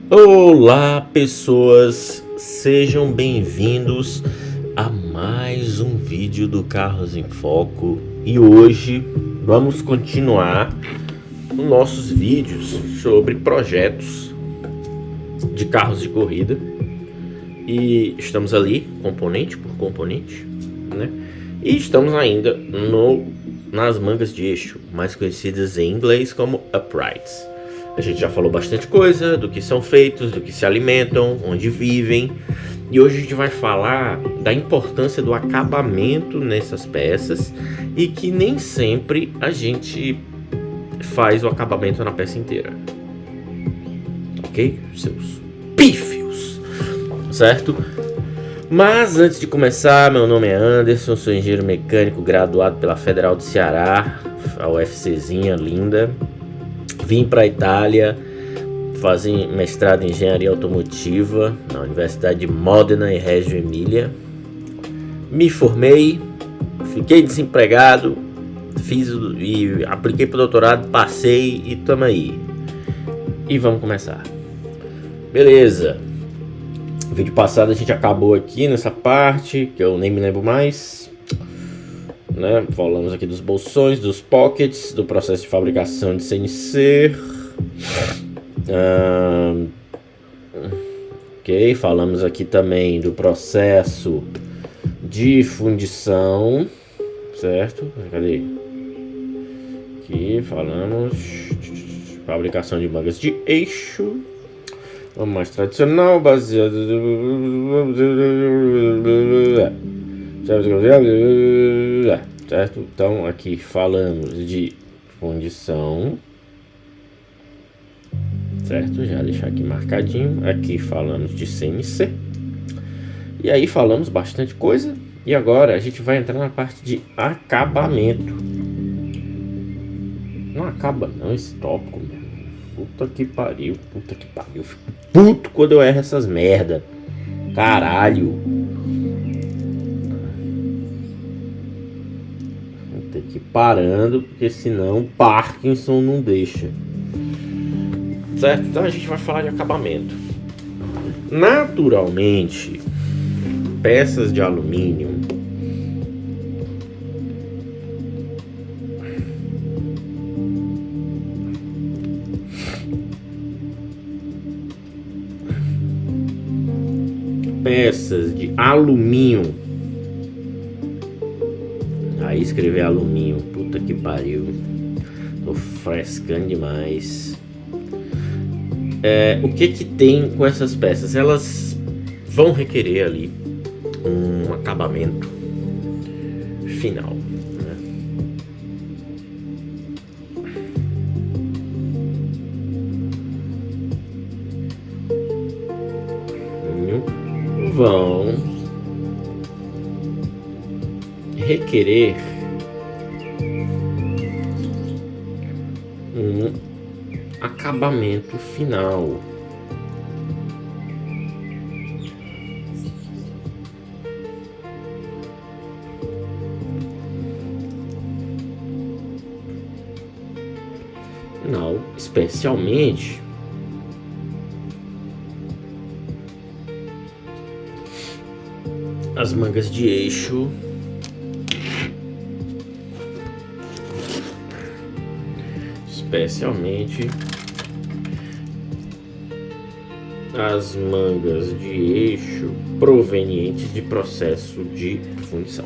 Olá, pessoas, sejam bem-vindos a mais um vídeo do Carros em Foco. E hoje vamos continuar os nossos vídeos sobre projetos de carros de corrida. E estamos ali, componente por componente, né? E estamos ainda nas mangas de eixo, mais conhecidas em inglês como uprights. A gente já falou bastante coisa do que são feitos, do que se alimentam, onde vivem. E hoje a gente vai falar da importância do acabamento nessas peças e que nem sempre a gente faz o acabamento na peça inteira. Ok? Seus pífios, certo? Mas antes de começar, meu nome é Anderson, sou engenheiro mecânico graduado pela Federal do Ceará, a UFCzinha linda. Vim para a Itália fazer mestrado em engenharia automotiva na Universidade de Modena e Reggio Emília. Me formei, fiquei desempregado, e apliquei para o doutorado, passei e tamo aí. E vamos começar. Beleza. No vídeo passado a gente acabou aqui nessa parte que eu nem me lembro mais. Falamos aqui dos bolsões, dos pockets, do processo de fabricação de CNC. Ok, falamos aqui também do processo de fundição, certo? Cadê? Aqui falamos fabricação de mangas de eixo. Vamos mais tradicional, baseado certo? Então aqui falamos de fundição, certo? Já deixar aqui marcadinho. Aqui falamos de CNC. E aí falamos bastante coisa. E agora a gente vai entrar na parte de acabamento. Não acaba não esse tópico, meu. Puta que pariu. Eu fico puto quando eu erro essas merda. Caralho. Tem que ir parando, porque senão o Parkinson não deixa. Certo? Então a gente vai falar de acabamento. Naturalmente, peças de alumínio Aí escrever alumínio, puta que pariu. Tô frescando demais. O que tem com essas peças? Elas vão requerer ali um acabamento final, né? Vão requerer um acabamento final. Não, especialmente as mangas de eixo as mangas de eixo provenientes de processo de fundição.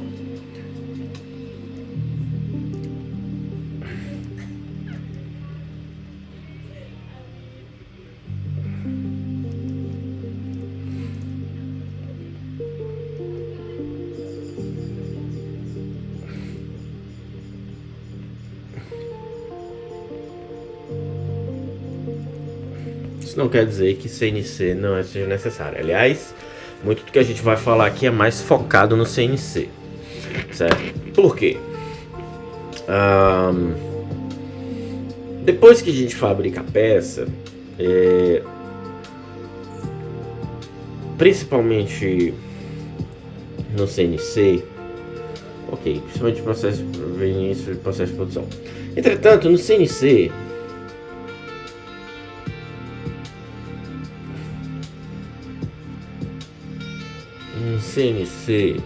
Isso não quer dizer que CNC não seja necessário. Aliás, muito do que a gente vai falar aqui é mais focado no CNC, certo? Por quê? Depois que a gente fabrica a peça, principalmente no CNC, ok, principalmente processo de produção. Entretanto, no CNC em CNC,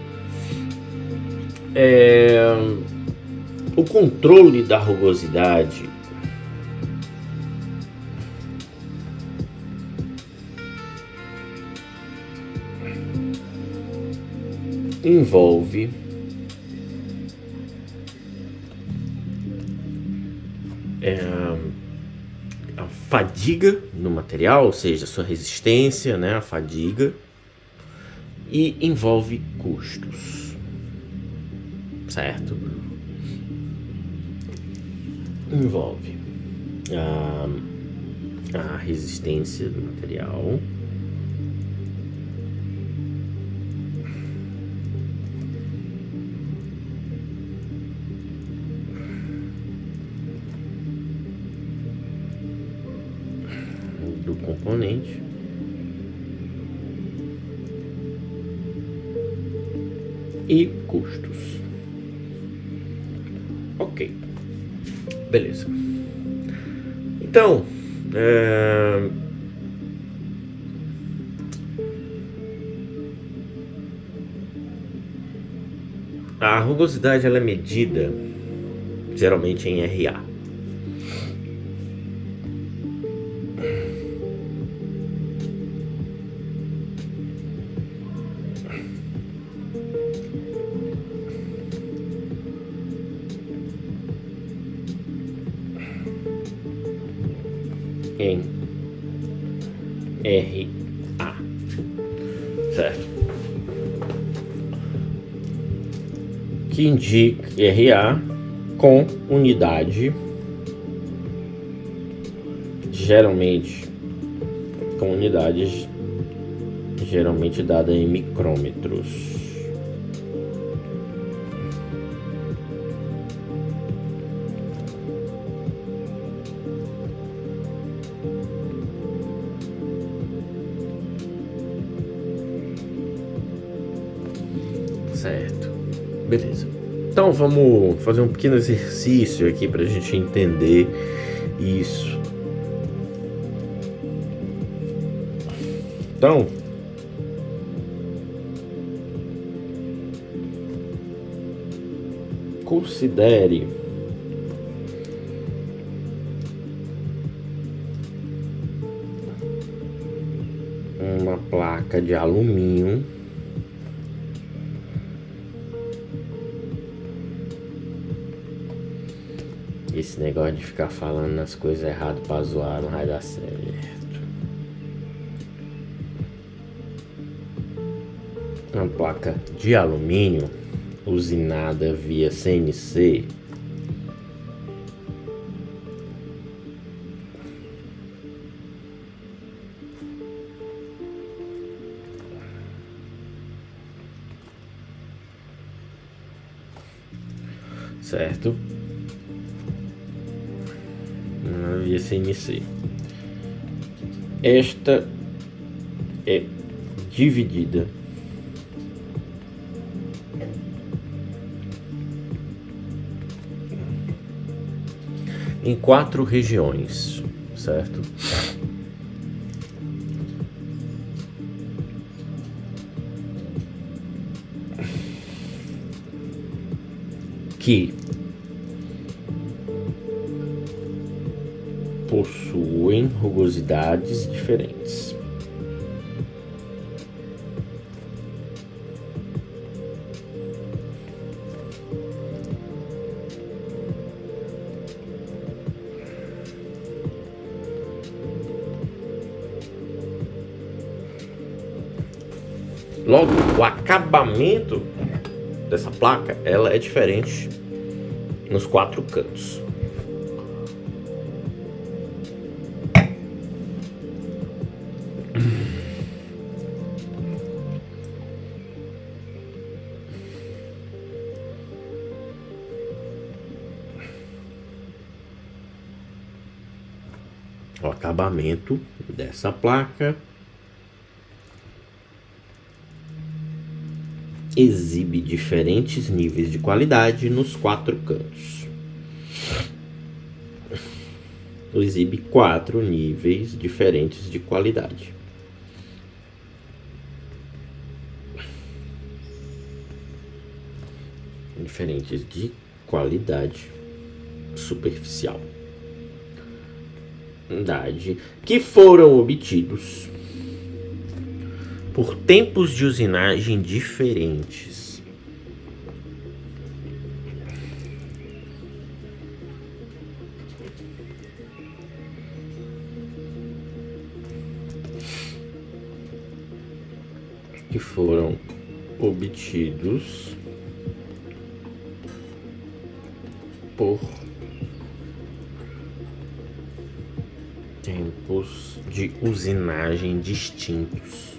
o controle da rugosidade envolve a fadiga no material, ou seja, sua resistência, né, a fadiga, e envolve custos, certo? Envolve a resistência do material, do componente, e custos. Ok, beleza. Então, a rugosidade ela é medida geralmente em RA. Em RA, certo? Que indica RA com unidade, geralmente com unidades geralmente dada em micrômetros. Certo, beleza. Então vamos fazer um pequeno exercício aqui para a gente entender isso. Então, considere uma placa de alumínio Esse negócio de ficar falando as coisas erradas pra zoar não vai dar certo. Uma placa de alumínio usinada via CNC. Certo? Via CNC. Esta é dividida em 4 regiões, certo? Que possuem rugosidades diferentes. Logo, o acabamento dessa placa, ela é diferente nos 4 cantos. O acabamento dessa placa exibe diferentes níveis de qualidade nos 4 cantos. Exibe 4 níveis diferentes de qualidade. diferentes de qualidade superficial, que foram obtidos por tempos de usinagem diferentes. Que foram obtidos por tempos de usinagem distintos.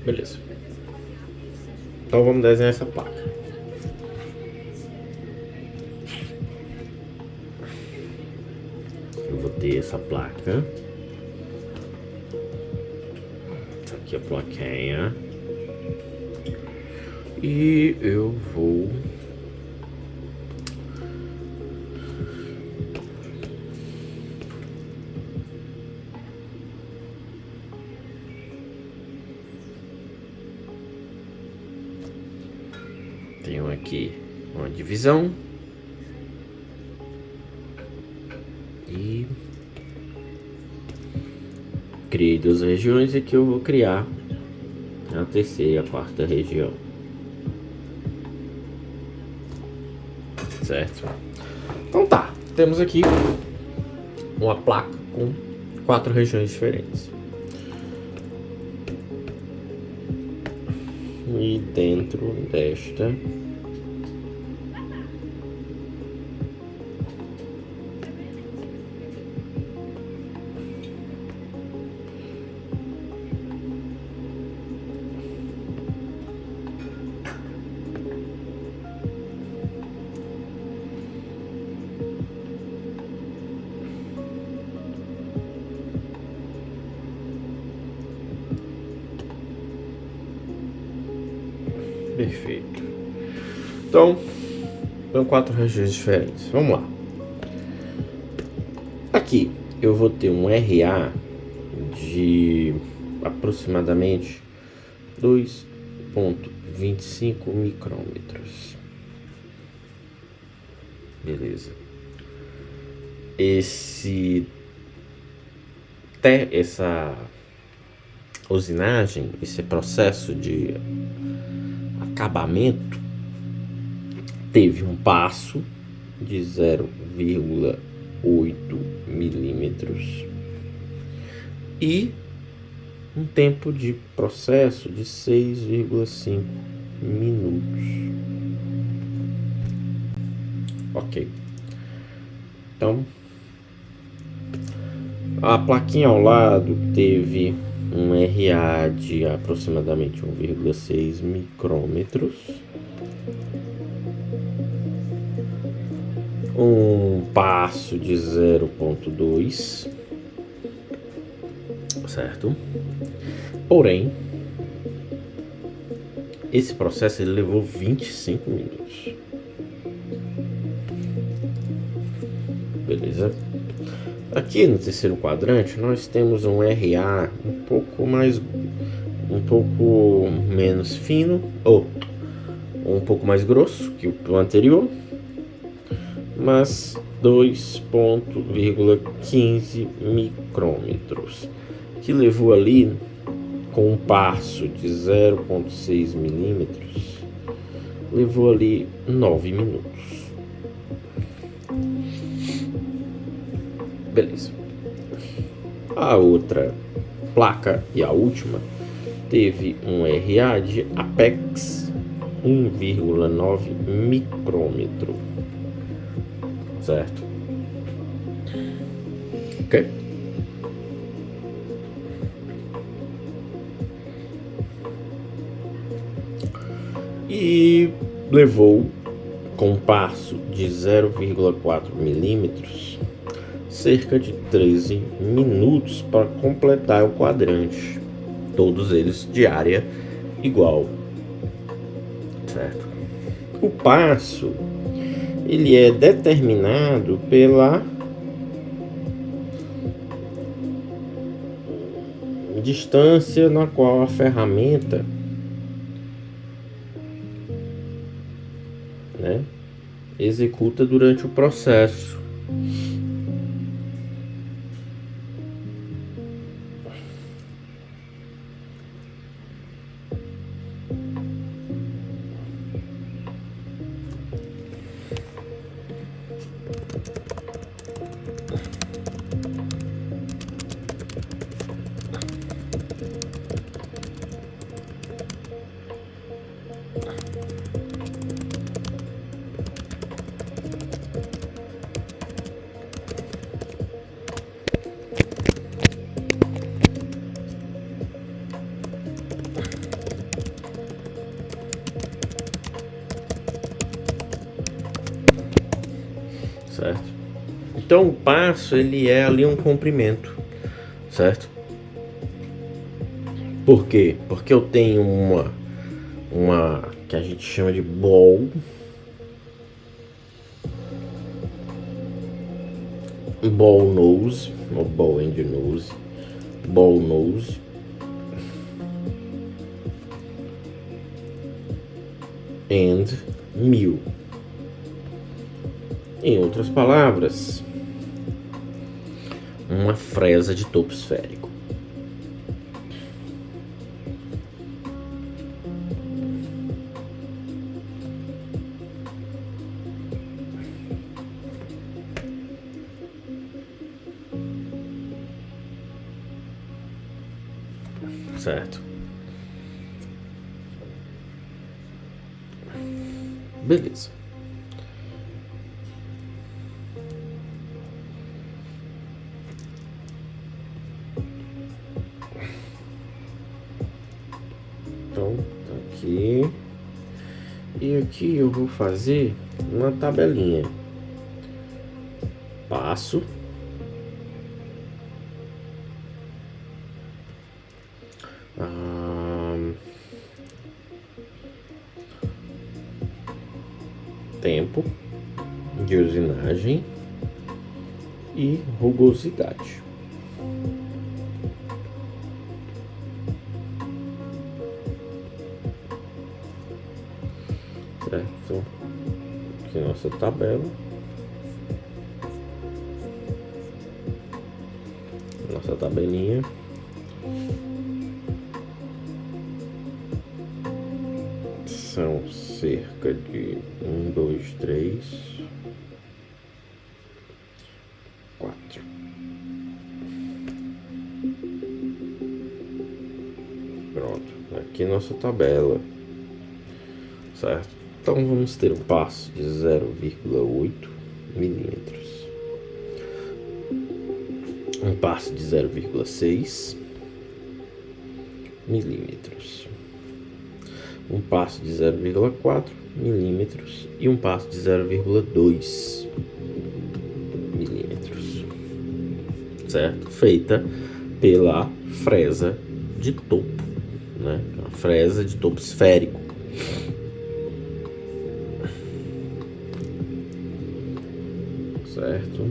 Beleza. Então vamos desenhar essa placa. Eu vou ter essa placa. Essa aqui é a plaquinha. E eu vou tenho aqui uma divisão e criei duas regiões, e aqui eu vou criar a terceira e a quarta região, certo? Então tá, temos aqui uma placa com 4 regiões diferentes. E dentro desta perfeito. Então, são 4 regiões diferentes. Vamos lá. Aqui eu vou ter um RA de aproximadamente 2,25 micrômetros. Beleza. Essa usinagem, esse processo de acabamento, teve um passo de 0,8 milímetros e um tempo de processo de 6,5 minutos. Ok. Então, a plaquinha ao lado teve um RA de aproximadamente 1,6 micrômetros, um passo de 0,2, certo? Porém, esse processo ele levou 25 minutos. Beleza? Aqui no terceiro quadrante nós temos um RA um pouco menos fino, ou um pouco mais grosso que o anterior, mas 2,15 micrômetros, que levou ali com um passo de 0,6 milímetros, levou ali 9 minutos. Beleza. A outra placa e a última teve um RA de apex 1,9 micrômetro, certo? Ok. E levou com um passo de 0,4 milímetros cerca de 13 minutos para completar o quadrante, todos eles de área igual, certo? O passo ele é determinado pela distância na qual a ferramenta, né, executa durante o processo. Certo? Então o passo, ele é ali um comprimento, certo? Por quê? Porque eu tenho uma que a gente chama de ball nose, ou ball end nose, ball nose, and mill. Em outras palavras, uma fresa de topo esférico. Certo? Beleza. Então, tá aqui. E aqui eu vou fazer uma tabelinha. Passo. Tempo de usinagem e rugosidade. Certo? Aqui nossa tabela. Nossa tabelinha. São cerca de 1, 2, 3, 4. Pronto, aqui nossa tabela, certo? Então vamos ter um passo de 0,8 milímetros, um passo de 0,6 milímetros, um passo de 0,4 milímetros e um passo de 0,2 milímetros, certo? Feita pela fresa de topo, né? Uma fresa de topo esférico. Certo?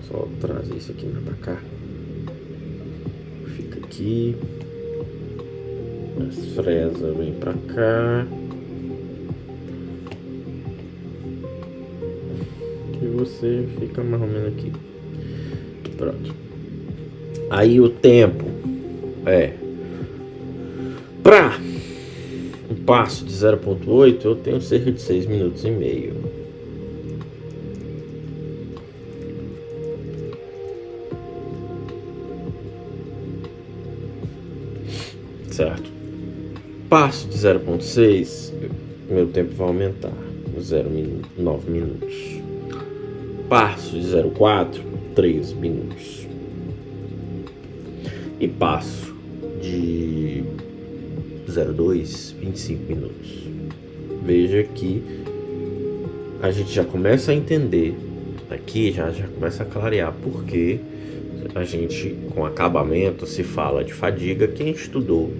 Só trazer isso aqui mais pra cá. Fica aqui. As fresas vem pra cá. E você fica mais ou menos aqui. Pronto. Aí o tempo é pra um passo de 0,8 eu tenho cerca de 6 minutos e meio. Certo? Passo de 0,6, meu tempo vai aumentar 0,9 minutos. Passo de 0,4, 3 minutos. E passo de 0,2, 25 minutos. Veja que a gente já começa a entender aqui, já começa a clarear porque a gente, com acabamento, se fala de fadiga. Quem estudou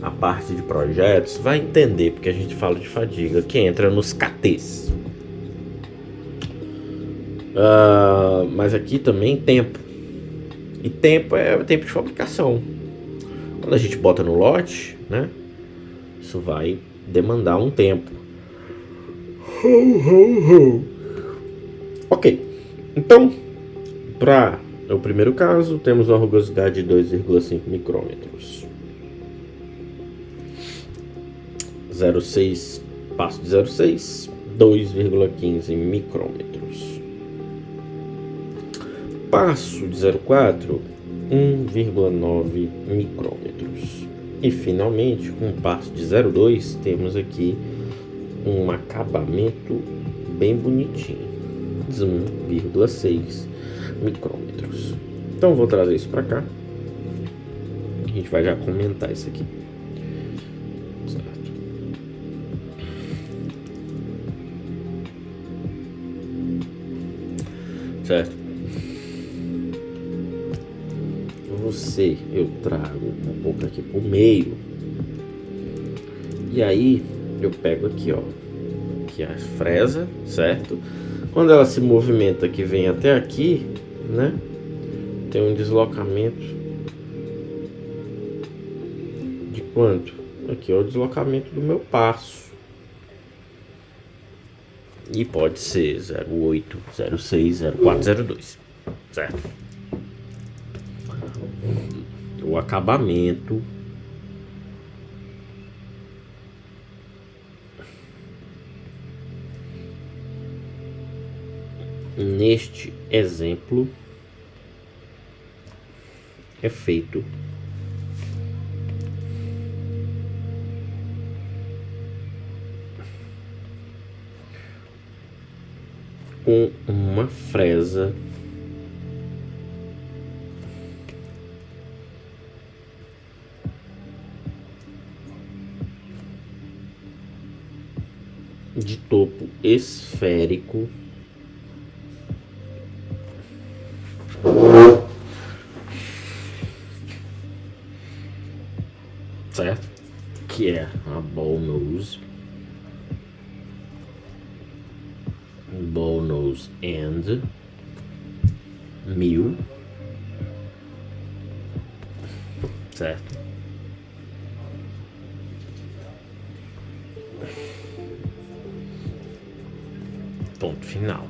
a parte de projetos vai entender, porque a gente fala de fadiga, que entra nos KTs. Mas aqui também tempo. E tempo é o tempo de fabricação. Quando a gente bota no lote, né? Isso vai demandar um tempo. Ok. Então, para o primeiro caso, temos uma rugosidade de 2,5 micrômetros. 0,6, passo de 0,6, 2,15 micrômetros. Passo de 0,4, 1,9 micrômetros. E finalmente, com o passo de 0,2, temos aqui um acabamento bem bonitinho, de 1,6 micrômetros. Então vou trazer isso para cá. A gente vai já comentar isso aqui. Certo? Eu trago um pouco aqui pro meio. E aí eu pego aqui, ó, aqui a fresa, certo? Quando ela se movimenta que vem até aqui, né? Tem um deslocamento de quanto? Aqui é o deslocamento do meu passo. E pode ser 0,8, 0,6, 0,4, 0,2, certo? O acabamento neste exemplo é feito com uma fresa de topo esférico certo? Que é a ball nose and 1000, certo? Ponto final.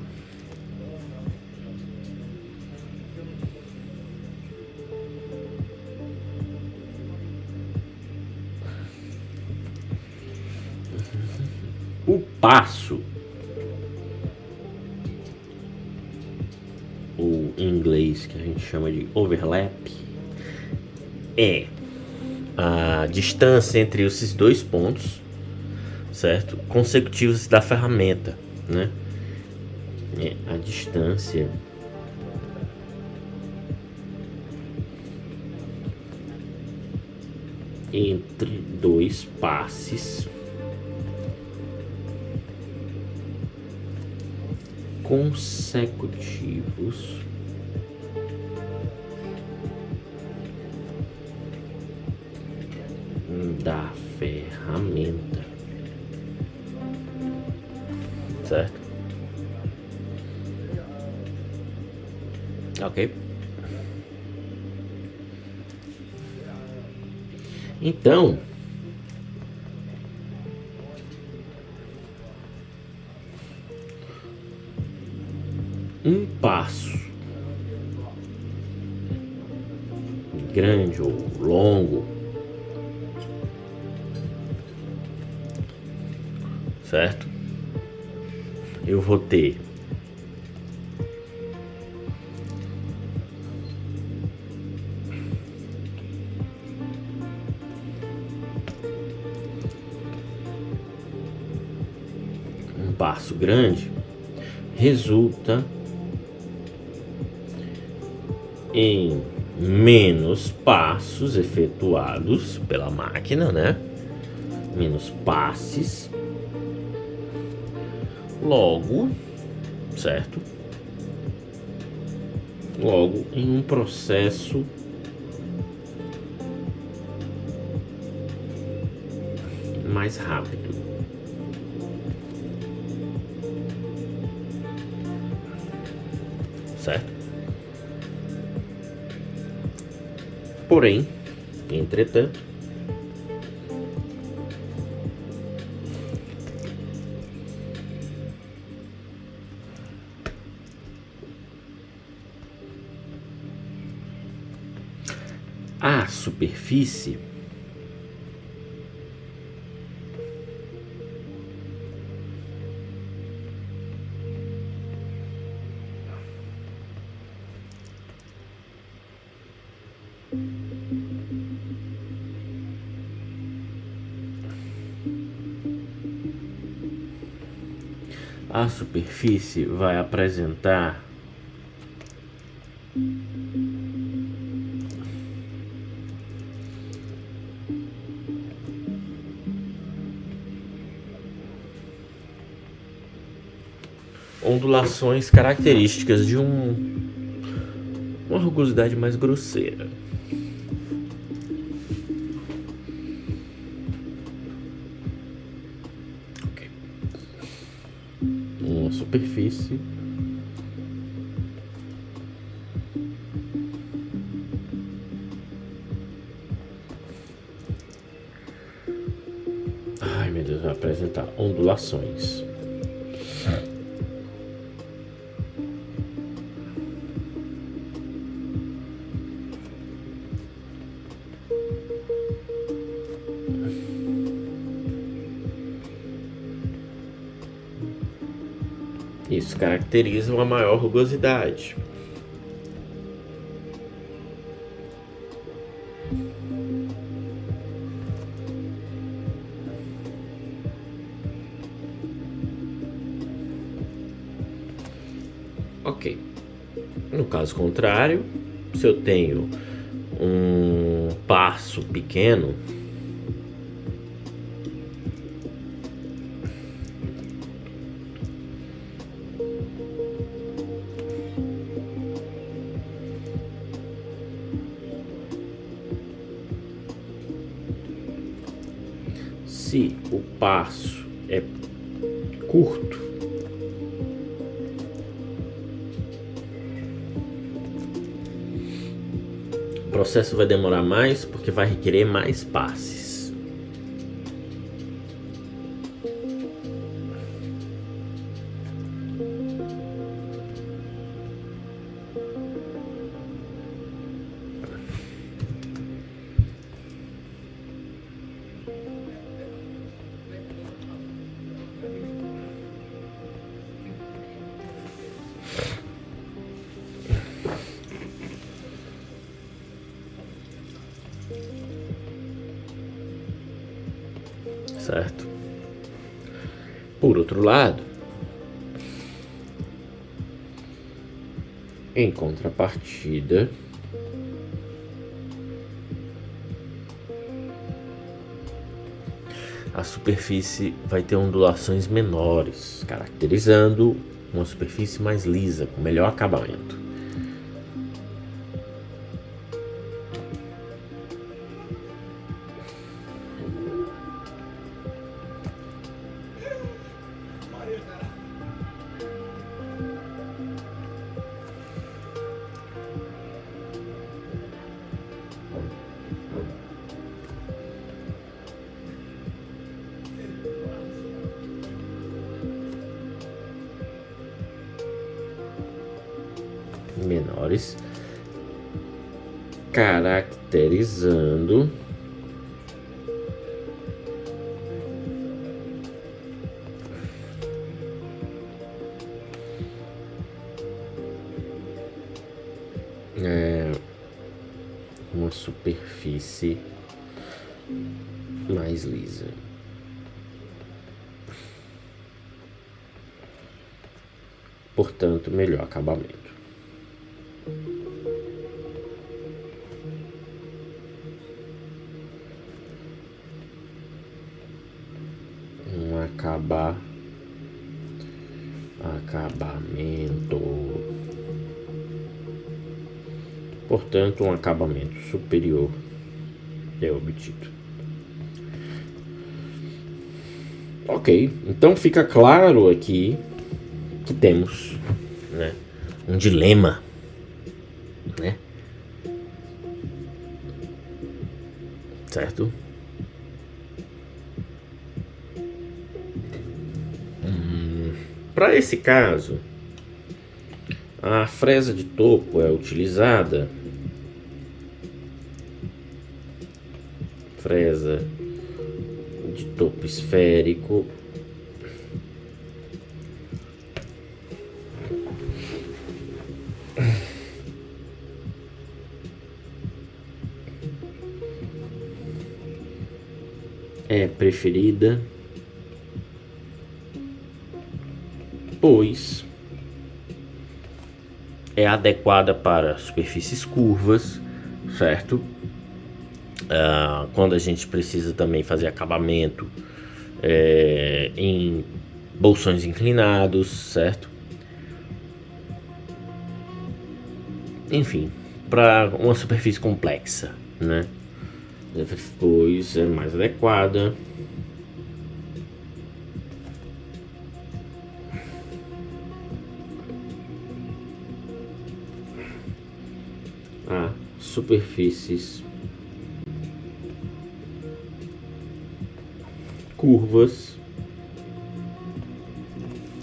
O passo, ou em inglês que a gente chama de overlap, é a distância entre esses dois pontos, certo? Consecutivos da ferramenta, né? É a distância entre dois passes consecutivos da ferramenta, certo? Ok. Então, um passo grande ou longo, certo? Eu vou ter um passo grande, resulta em menos passos efetuados pela máquina, né? Menos passes. Logo, certo? Logo, em um processo mais rápido. Certo? Porém, entretanto, a superfície vai apresentar ondulações características de uma rugosidade mais grosseira. Ok. Uma superfície vai apresentar ondulações. Isso caracteriza uma maior rugosidade. Ok. No caso contrário, se eu tenho um passo pequeno, se o passo é curto, o processo vai demorar mais porque vai requerer mais passes. Certo? Por outro lado, em contrapartida, a superfície vai ter ondulações menores, caracterizando uma superfície mais lisa, com melhor acabamento. Menores, caracterizando uma superfície mais lisa. Portanto, melhor acabamento. Acabamento. Portanto, um acabamento superior é obtido. Ok, então fica claro aqui que temos, né, um dilema, né? Certo? Para esse caso, a fresa de topo é utilizada. Fresa de topo esférico. É preferida, pois é adequada para superfícies curvas, certo? Quando a gente precisa também fazer acabamento em bolsões inclinados, certo? Enfim, para uma superfície complexa, né? Depois é mais adequada. A superfícies curvas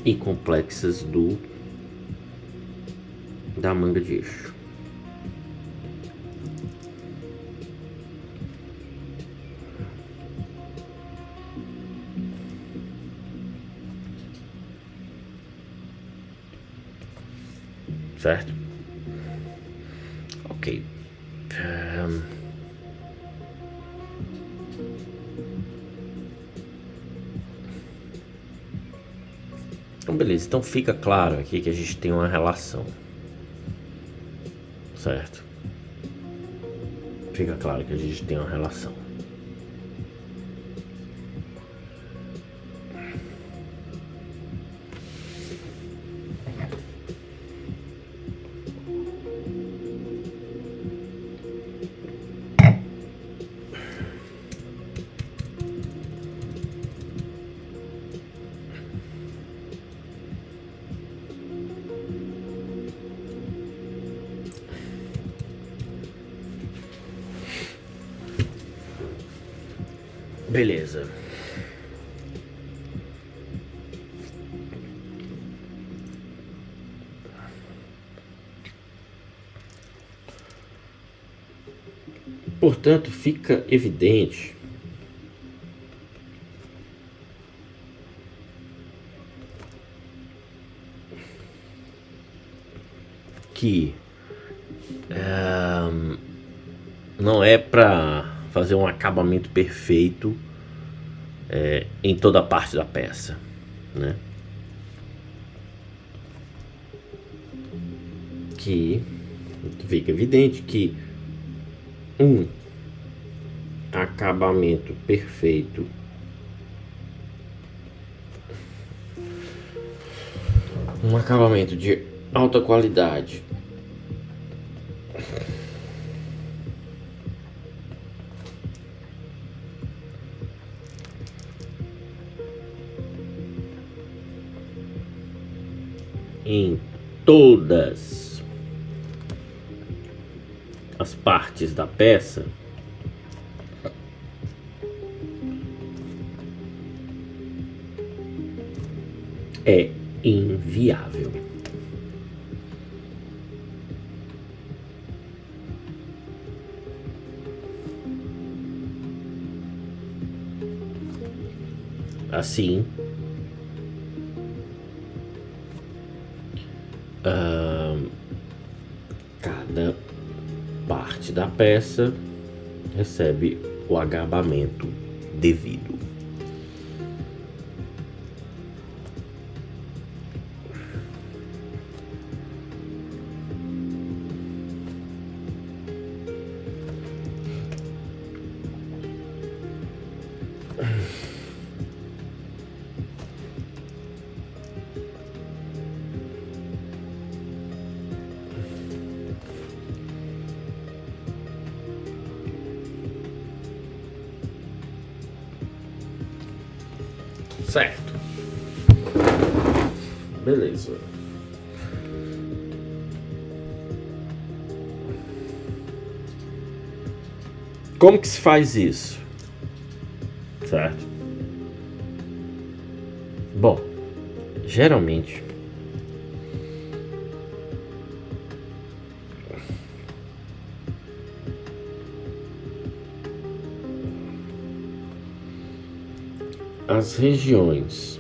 e complexas da manga de eixo. Certo? Ok. Então beleza, então fica claro aqui que a gente tem uma relação, certo? Fica claro que a gente tem uma relação. Beleza. Portanto, fica evidente que não é para fazer um acabamento perfeito em toda a parte da peça, né? Que fica evidente que um acabamento perfeito um acabamento de alta qualidade em todas as partes da peça é inviável. Assim, cada parte da peça recebe o acabamento devido. Certo. Beleza. Como que se faz isso? Certo? Bom, geralmente as regiões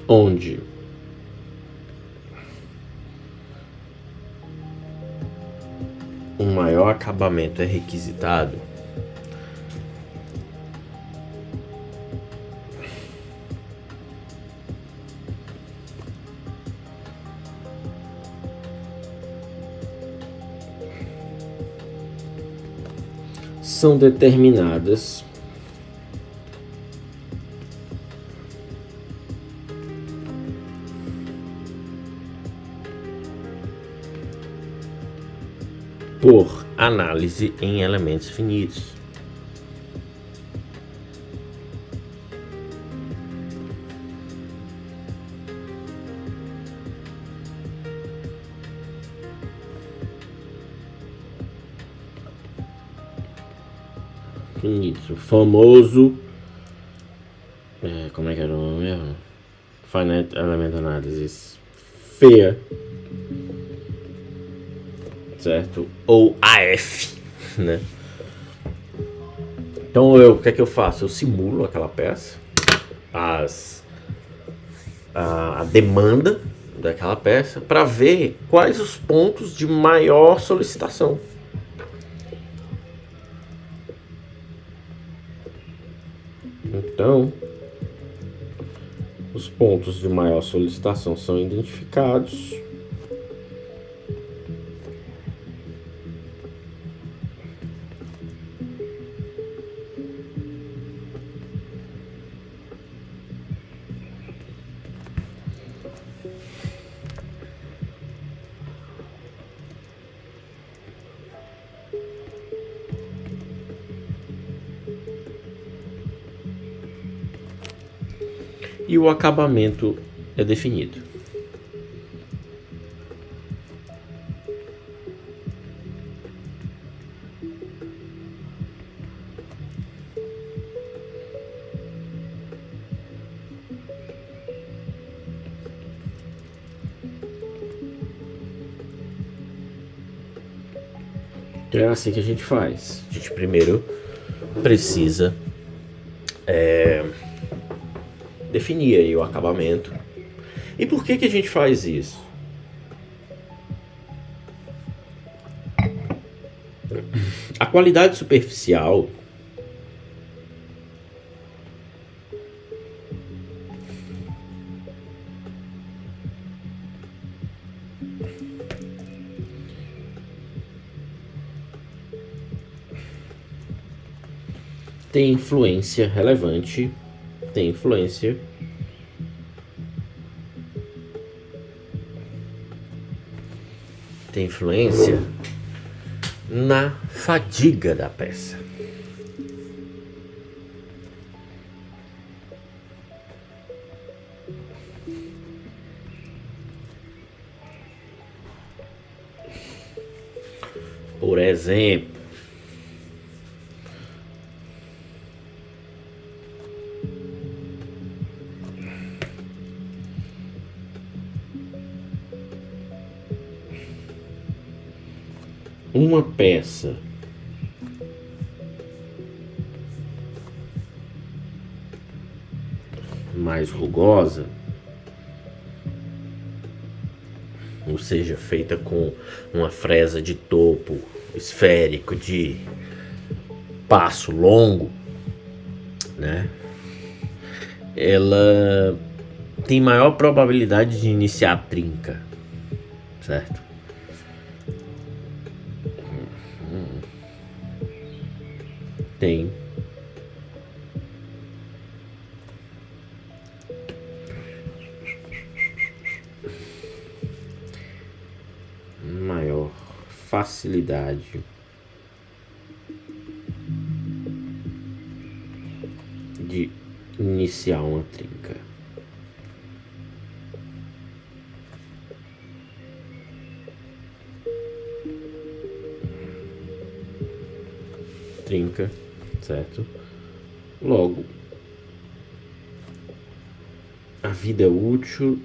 onde um maior acabamento é requisitado, são determinadas por análise em elementos finitos. Finitos, o famoso, como é que era o nome mesmo? Finite Element Analysis, FEA, certo? Ou AF, né? Então o que é que eu faço? Eu simulo aquela peça, a demanda daquela peça, para ver quais os pontos de maior solicitação. Então, os pontos de maior solicitação são identificados. E o acabamento é definido. É assim que a gente faz. A gente primeiro precisa definir aí o acabamento. E por que a gente faz isso? A qualidade superficial tem influência relevante, tem influência na fadiga da peça. Por exemplo, uma peça mais rugosa, ou seja, feita com uma fresa de topo esférico de passo longo, né? Ela tem maior probabilidade de iniciar a trinca, certo? Tem maior facilidade de iniciar uma trinca. Trinca, certo? Logo, a vida útil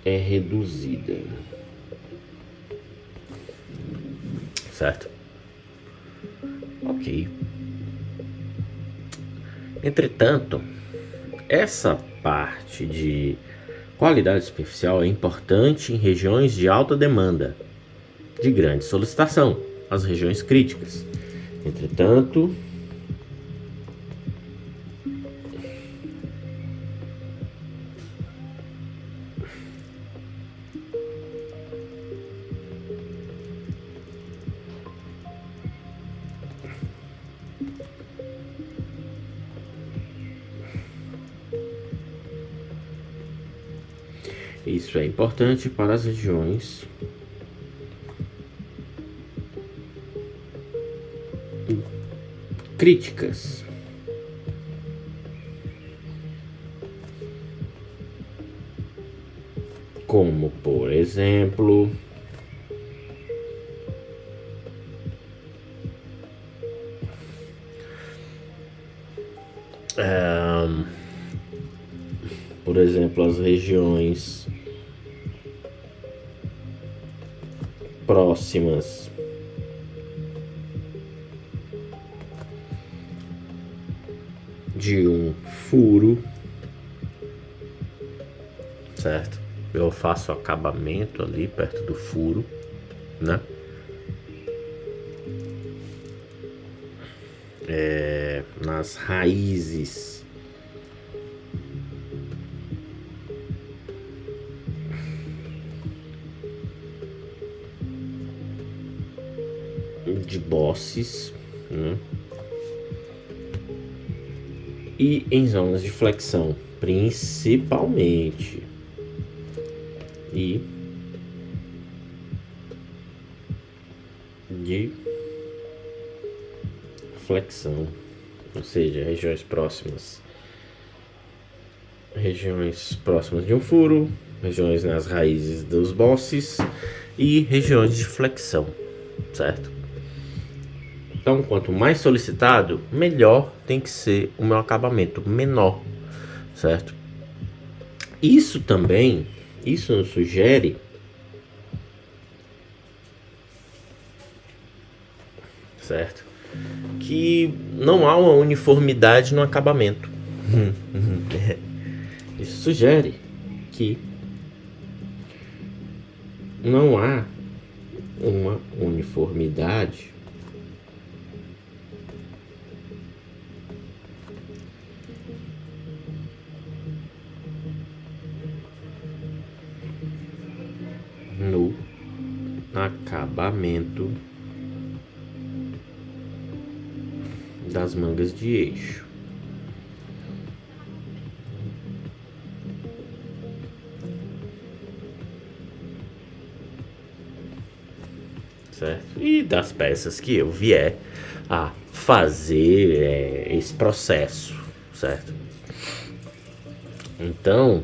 é reduzida, certo? Ok. Entretanto, essa parte de qualidade superficial é importante em regiões de alta demanda, de grande solicitação, as regiões críticas. Entretanto, isso é importante para as regiões críticas. Como, por exemplo, as regiões próximas de um furo, certo? Eu faço acabamento ali perto do furo, né? Nas raízes de bosses, né? E em zonas de flexão, principalmente. E de flexão, ou seja, regiões próximas de um furo, regiões nas raízes dos bosses e regiões de flexão, certo? Então, quanto mais solicitado, melhor tem que ser o meu acabamento, menor, certo? Isso nos sugere certo? Que não há uma uniformidade no acabamento. Isso sugere que não há uma uniformidade no acabamento das mangas de eixo. Certo? E das peças que eu vier a fazer esse processo, certo? Então,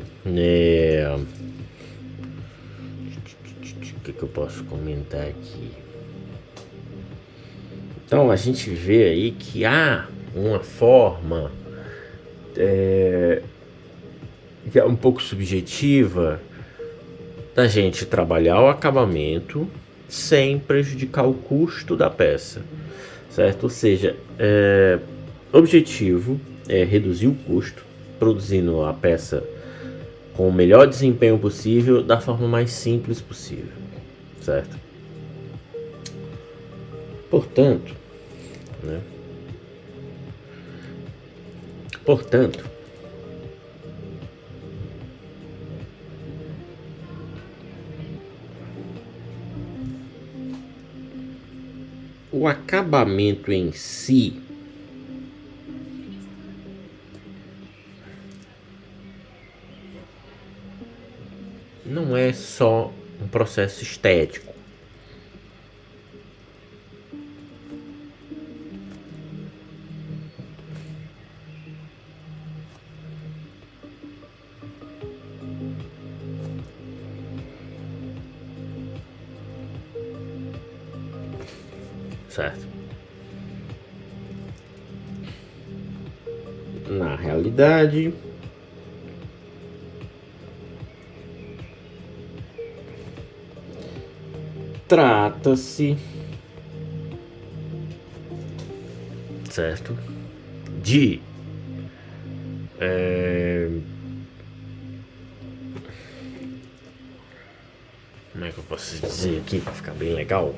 o que eu posso comentar aqui? Então a gente vê aí que há uma forma que é um pouco subjetiva da gente trabalhar o acabamento sem prejudicar o custo da peça, certo? Ou seja, o objetivo é reduzir o custo, produzindo a peça com o melhor desempenho possível, da forma mais simples possível, certo? Portanto, o acabamento em si não é só um processo estético, certo? Na realidade, trata-se, certo, de como é que eu posso dizer aqui para ficar bem legal?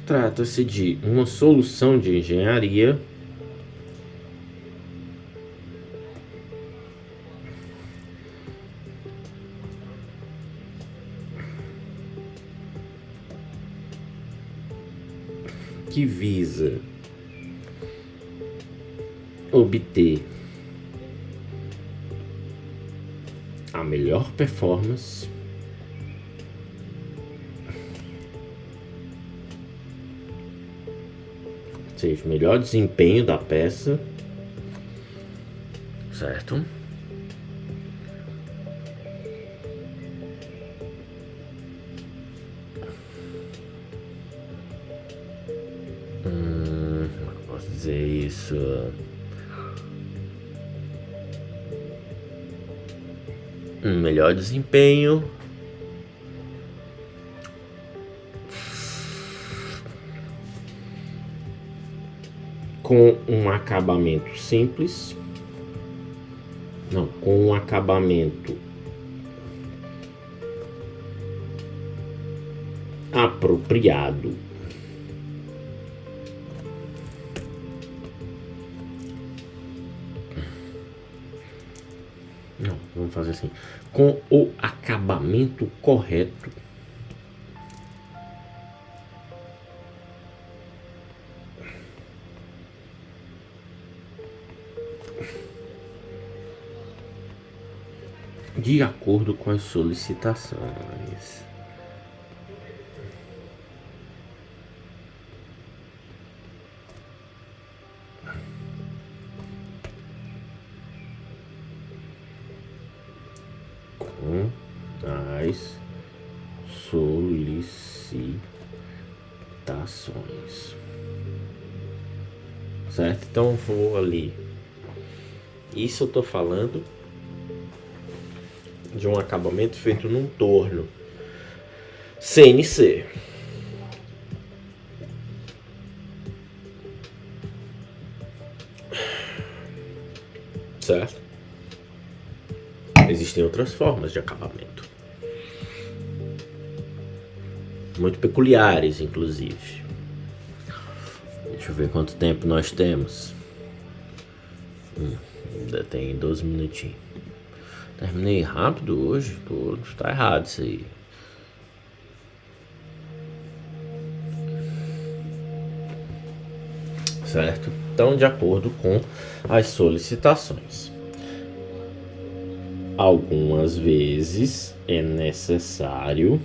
Trata-se de uma solução de engenharia que visa obter a melhor performance, ou seja, o melhor desempenho da peça, certo? Como eu posso dizer isso? Um melhor desempenho com um acabamento simples, não, com um acabamento apropriado, não, vamos fazer assim, com o acabamento correto, de acordo com as solicitações. Com as solicitações. Certo? Então vou ali. Isso eu tô falando de um acabamento feito num torno CNC. Certo? Existem outras formas de acabamento, muito peculiares, inclusive. Deixa eu ver quanto tempo nós temos. Ainda tem 12 minutinhos. Terminei rápido hoje, tá errado isso aí. Certo? Então, de acordo com as solicitações. Algumas vezes é necessário,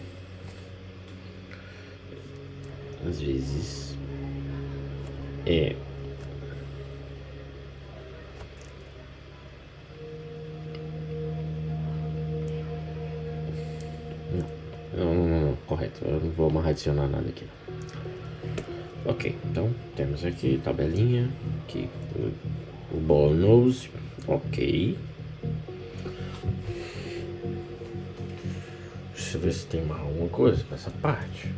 às vezes é não, correto, eu não vou mais adicionar nada aqui. Ok, então temos aqui tabelinha, aqui o ball nose, ok. Deixa eu ver se tem mais alguma coisa nessa parte.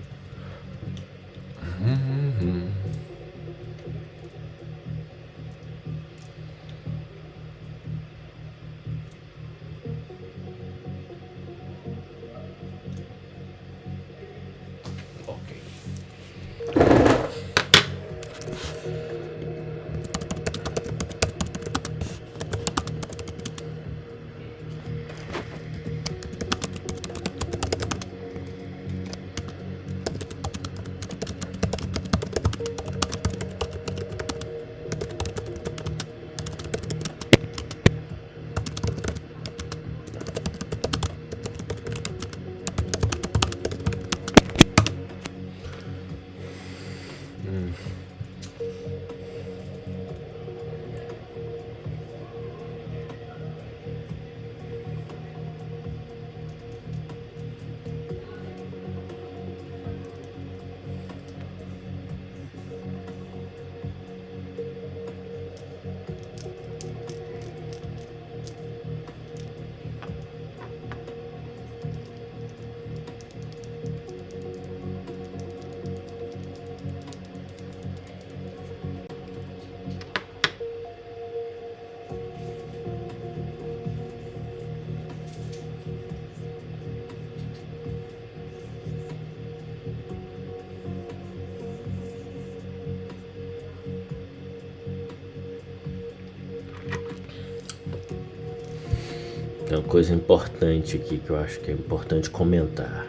Tem uma coisa importante aqui que eu acho que é importante comentar.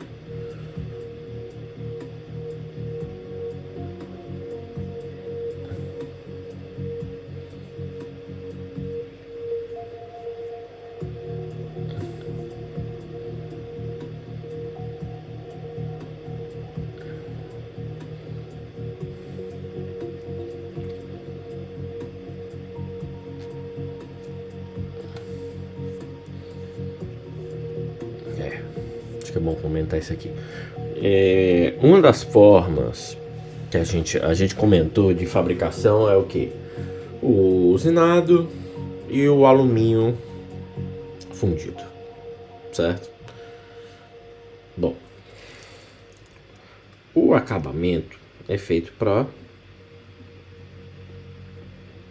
Acho que é bom comentar isso aqui. Uma das formas que a gente comentou de fabricação é o que? O usinado e o alumínio fundido, certo? Bom, o acabamento é feito para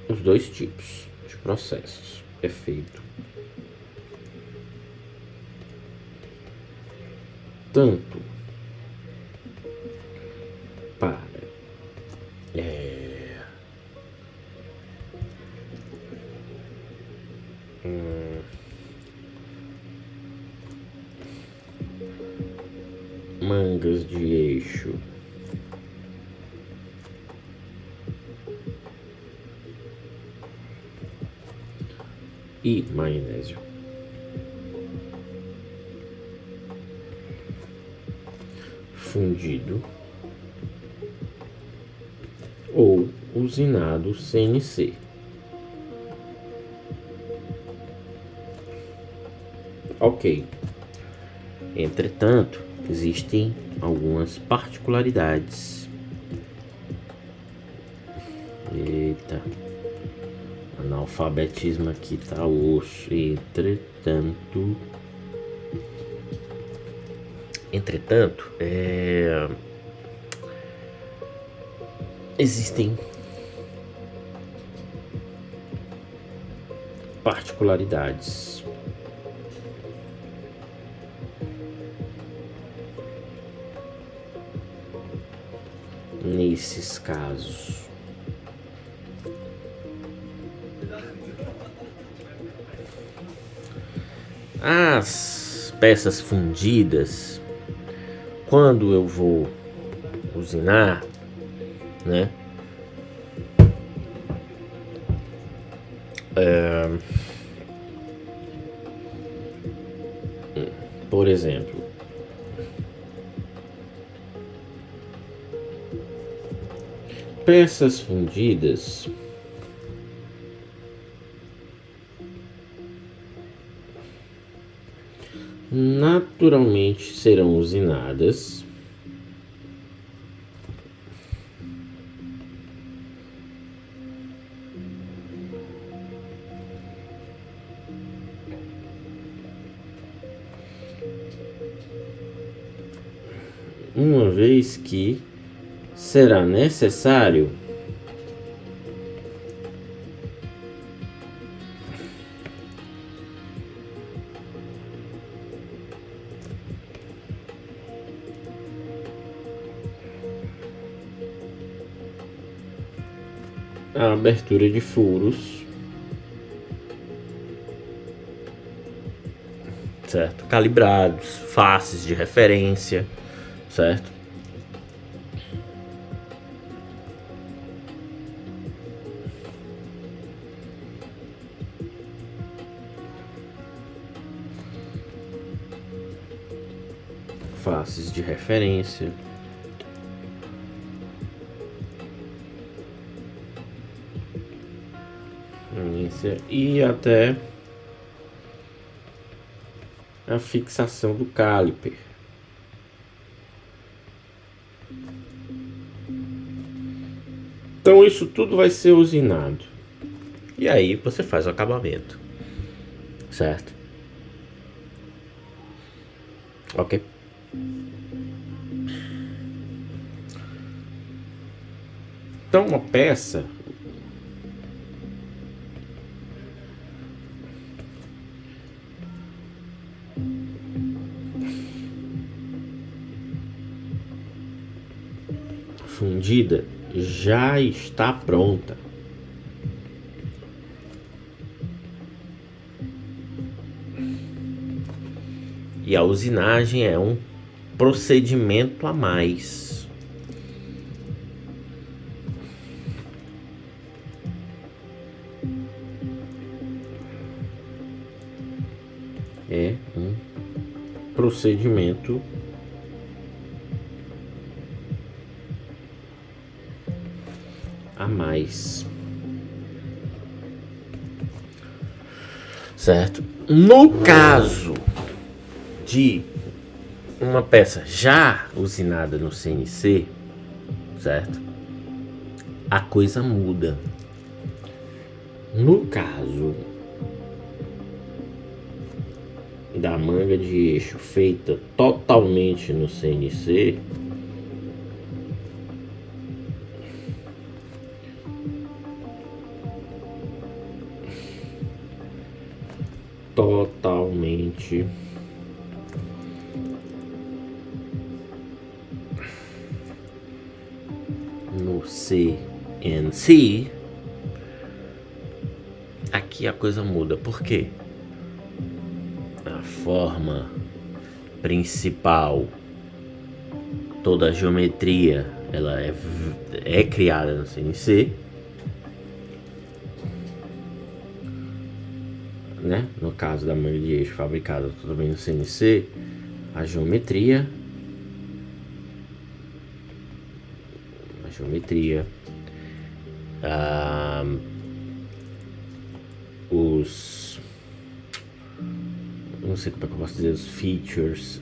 os dois tipos de processos. É feito tanto para mangas de eixo e magnésio. Fundido ou usinado CNC. Ok. Entretanto, existem algumas particularidades. Eita, analfabetismo aqui tá osso. Entretanto, existem particularidades nesses casos. As peças fundidas, quando eu vou usinar, né? Por exemplo, peças fundidas naturalmente serão usinadas uma vez que será necessário a abertura de furos, certo? Calibrados, faces de referência, certo? Faces de referência. E até a fixação do caliper. Então isso tudo vai ser usinado. E aí você faz o acabamento, certo? Ok. Então uma peça fundida já está pronta. E a usinagem é um procedimento a mais. É um procedimento a mais. Certo? No caso de uma peça já usinada no CNC, certo? A coisa muda. No caso da manga de eixo feita totalmente no CNC, totalmente no CNC, aqui a coisa muda. Por quê? A forma principal, toda a geometria, ela é criada no CNC, né? No caso da manga de eixo fabricada também no CNC, a geometria, os, não sei como é que eu posso dizer, os features,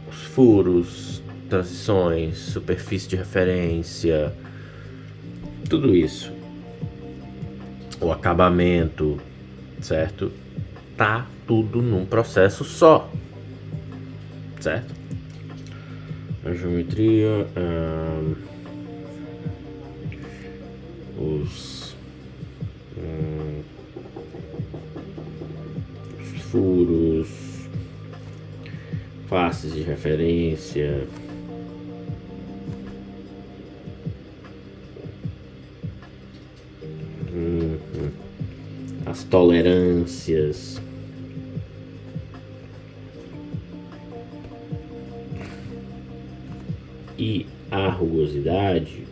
os furos, transições, superfície de referência, tudo isso, o acabamento, certo? Tá tudo num processo só, certo? A geometria, os furos, faces de referência, as tolerâncias, e a rugosidade.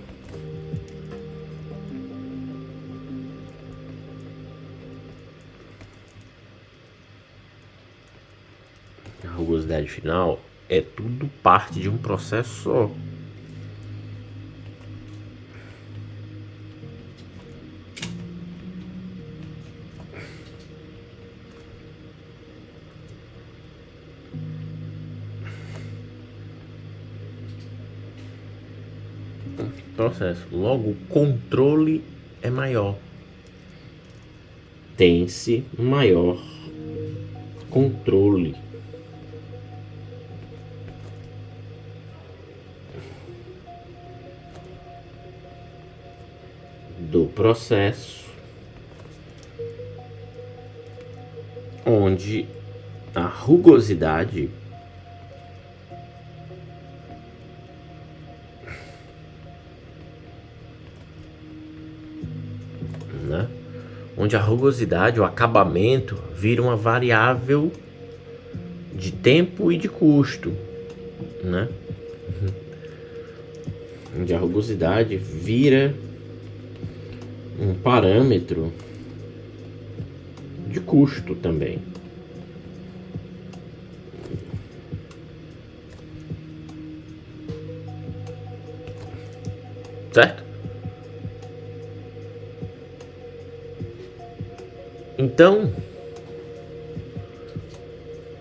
A rugosidade final é tudo parte de um processo só. Processo. Logo, o controle é maior. Tem-se maior controle. Do processo, onde a rugosidade o acabamento vira uma variável de tempo e de custo, né? Onde a rugosidade vira um parâmetro de custo também. Certo? Então,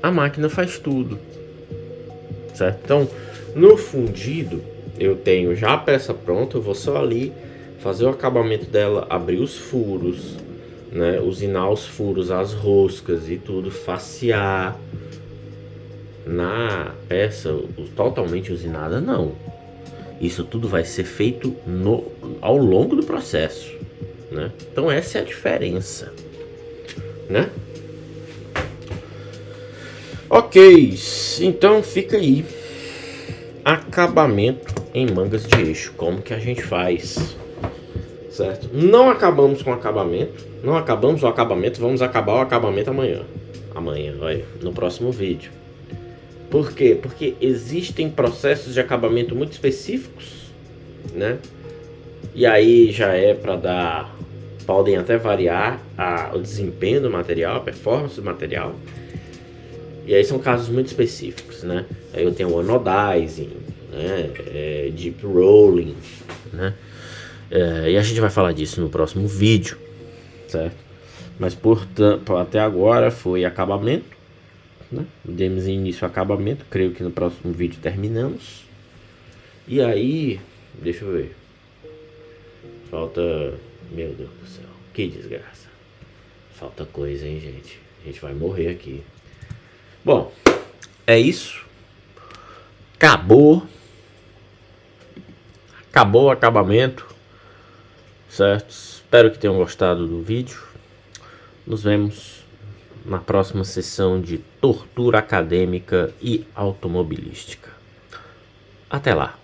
a máquina faz tudo, certo? Então, no fundido, eu tenho já a peça pronta, eu vou só ali fazer o acabamento dela, abrir os furos, né? Usinar os furos, as roscas e tudo, facear. Na peça totalmente usinada, não. Isso tudo vai ser feito ao longo do processo, né? Então essa é a diferença, né? Ok, então fica aí. Acabamento em mangas de eixo, como que a gente faz, certo? Não acabamos com o acabamento, não acabamos o acabamento, vamos acabar o acabamento amanhã. Amanhã, olha, no próximo vídeo. Por quê? Porque existem processos de acabamento muito específicos, né? E aí já é para dar... Podem até variar o desempenho do material, a performance do material. E aí são casos muito específicos, né? Aí eu tenho o anodizing, né? Deep rolling, né? E a gente vai falar disso no próximo vídeo, certo? Mas portanto, até agora foi acabamento, né? Demos início ao acabamento, creio que no próximo vídeo terminamos. E aí, deixa eu ver. Falta... Meu Deus do céu, que desgraça. Falta coisa, hein, gente? A gente vai morrer aqui. Bom, é isso. Acabou. Acabou o acabamento, certo? Espero que tenham gostado do vídeo. Nos vemos na próxima sessão de tortura acadêmica e automobilística. Até lá.